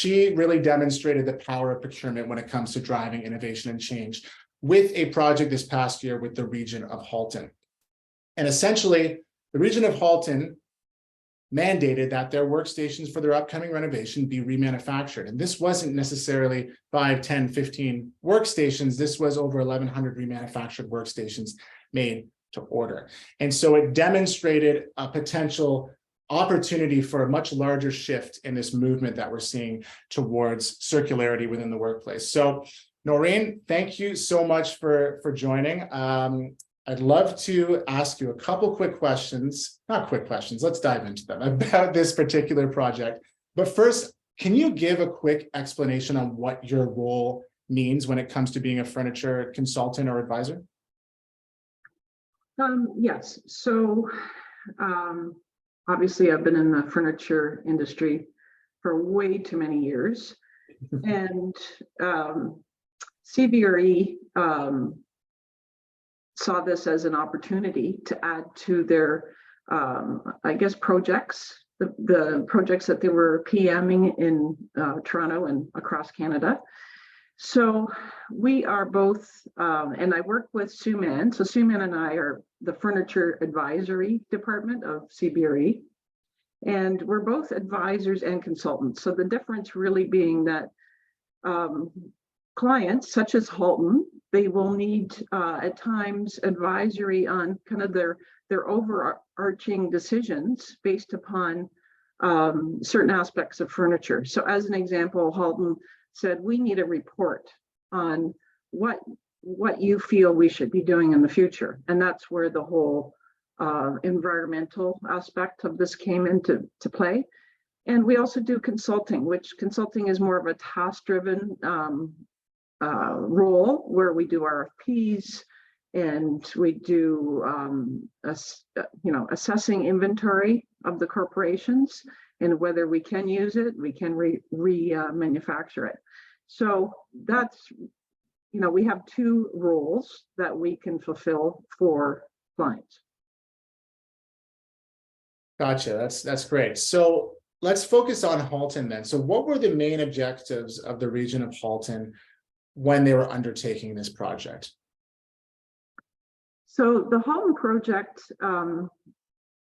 she really demonstrated the power of procurement when it comes to driving innovation and change with a project this past year with the region of Halton. And essentially, the region of Halton mandated that their workstations for their upcoming renovation be remanufactured. And this wasn't necessarily 5, 10, 15 workstations. This was over 1,100 remanufactured workstations made to order. And so it demonstrated a potential opportunity for a much larger shift in this movement that we're seeing towards circularity within the workplace. So Noreen, thank you so much for joining. I'd love to ask you a couple quick questions, not quick questions, let's dive into them about this particular project. But first, can you give a quick explanation on what your role means when it comes to being a furniture consultant or advisor? Yes, so obviously I've been in the furniture industry for way too many years, and CBRE saw this as an opportunity to add to their, I guess, projects, the projects that they were PMing in Toronto and across Canada. So we are both, and I work with Sue Mann. So Sue Mann and I are the furniture advisory department of CBRE. And we're both advisors and consultants. So the difference really being that clients such as Halton, they will need at times advisory on kind of their overarching decisions based upon certain aspects of furniture. So as an example, Halton said, we need a report on what you feel we should be doing in the future. And that's where the whole environmental aspect of this came into play. And we also do consulting, which consulting is more of a task-driven role where we do RFPs and we do assessing inventory of the corporations and whether we can use it, we can remanufacture it. So that's, we have two roles that we can fulfill for clients. Gotcha, that's great. So let's focus on Halton then. So what were the main objectives of the region of Halton when they were undertaking this project? So the Halton project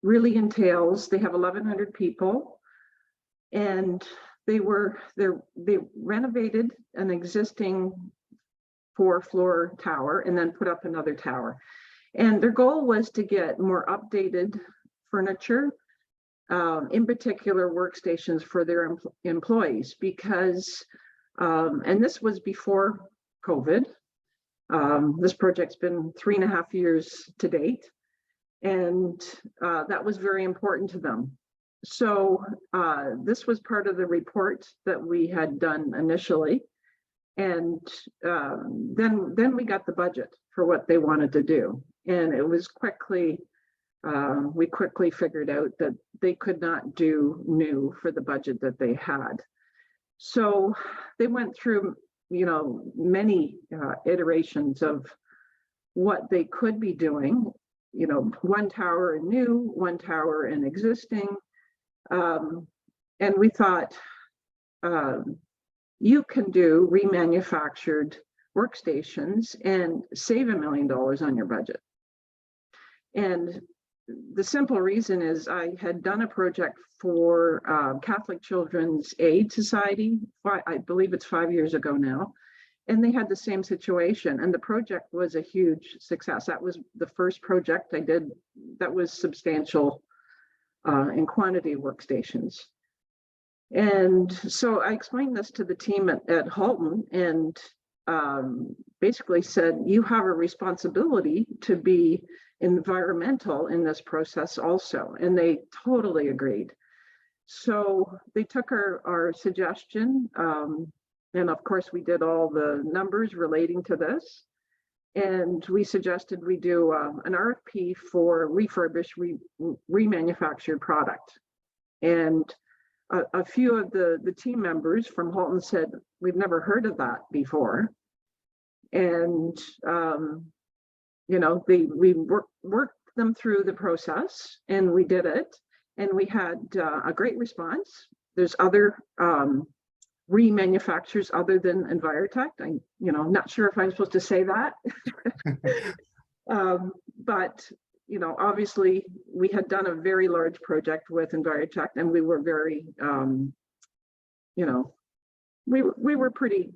really entails, they have 1,100 people, and they renovated an existing 4-floor tower and then put up another tower. And their goal was to get more updated furniture, in particular workstations for their employees, because, and this was before COVID. This project's been 3.5 years to date, and that was very important to them. So this was part of the report that we had done initially, and then we got the budget for what they wanted to do, and it was quickly, we quickly figured out that they could not do new for the budget that they had. So they went through many iterations of what they could be doing, one tower in new, one tower in existing. And we thought, you can do remanufactured workstations and save $1 million on your budget. And the simple reason is I had done a project for Catholic Children's Aid Society, I believe it's 5 years ago now, and they had the same situation, and the project was a huge success. That was the first project I did that was substantial in quantity of workstations. And so I explained this to the team at Halton, and basically said, you have a responsibility to be environmental in this process also, and they totally agreed. So they took our suggestion, and of course we did all the numbers relating to this, and we suggested we do an RFP for refurbished, remanufactured product. And a few of the team members from Halton said, we've never heard of that before. And we worked them through the process, and we did it, and we had a great response. There's other remanufacturers other than Envirotech. I'm not sure if I'm supposed to say that. But obviously we had done a very large project with Envirotech, and we were very we were pretty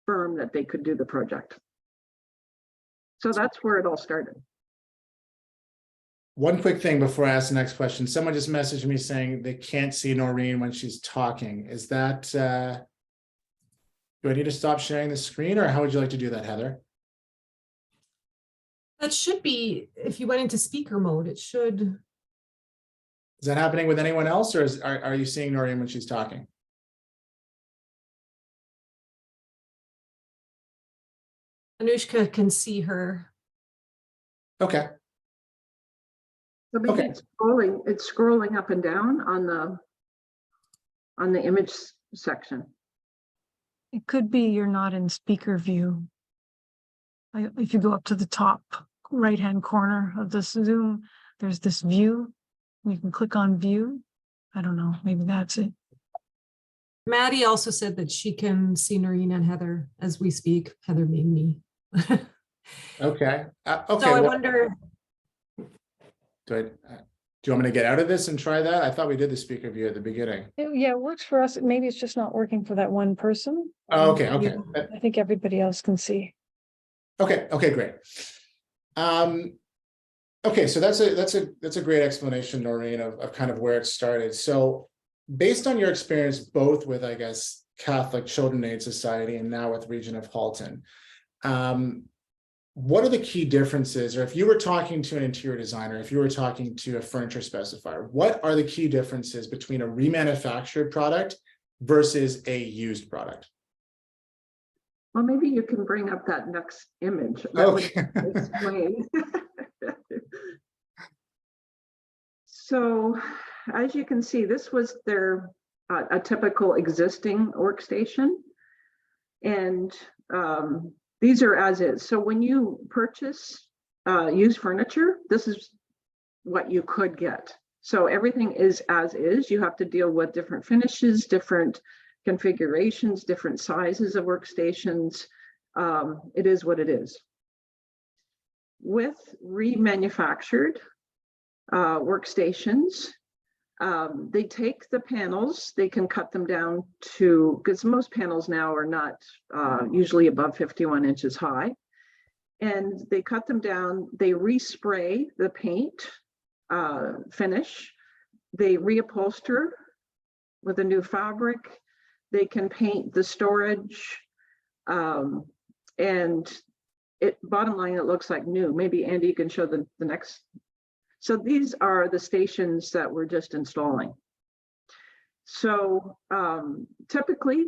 firm that they could do the project. So that's where it all started. One quick thing before I ask the next question. Someone just messaged me saying they can't see Noreen when she's talking. Is that, do I need to stop sharing the screen, or how would you like to do that, Heather? That should be, if you went into speaker mode, it should. Is that happening with anyone else, or are you seeing Noreen when she's talking? Anushka can see her. Okay. So maybe Okay. it's scrolling up and down on the image section. It could be you're not in speaker view. If you go up to the top right-hand corner of this Zoom, there's this view. You can click on view. I don't know, maybe that's it. Maddie also said that she can see Noreen and Heather as we speak, Heather being me. Okay. Okay. So I well, wonder, do you want me to get out of this and try that? I thought we did the speaker view at the beginning. Yeah, it works for us. Maybe it's just not working for that one person. Oh, okay. Okay. I think everybody else can see. Okay. Okay. Great. Okay. So that's a great explanation, Noreen, of kind of where it started. So based on your experience, both with, I guess, Catholic Children's Aid Society and now with Region of Halton, what are the key differences, or if you were talking to an interior designer, if you were talking to a furniture specifier, what are the key differences between a remanufactured product versus a used product? Well, maybe you can bring up that next image. That Okay. would explain. So, as you can see, this was their a typical existing workstation, and these are as is. So when you purchase used furniture, this is what you could get. So everything is as is. You have to deal with different finishes, different configurations, different sizes of workstations. It is what it is. With remanufactured workstations, they take the panels, they can cut them down to, because most panels now are not usually above 51 inches high, and they cut them down, they respray the paint finish, they reupholster with a new fabric, they can paint the storage, and bottom line, it looks like new. Maybe Andy, you can show the next. So these are the stations that we're just installing. So typically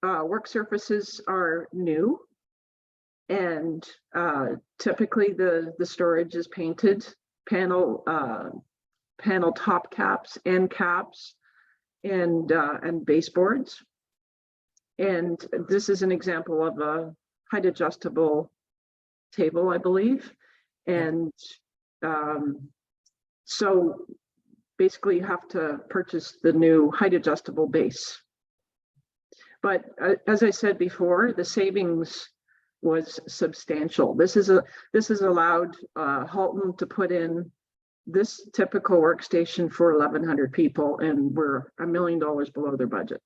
work surfaces are new, and typically the storage is painted, panel top caps, end caps, and baseboards. And this is an example of a height adjustable table, I believe. And so basically you have to purchase the new height adjustable base. But as I said before, the savings was substantial. This is allowed Halton to put in this typical workstation for 1,100 people, and we're $1 million below their budget.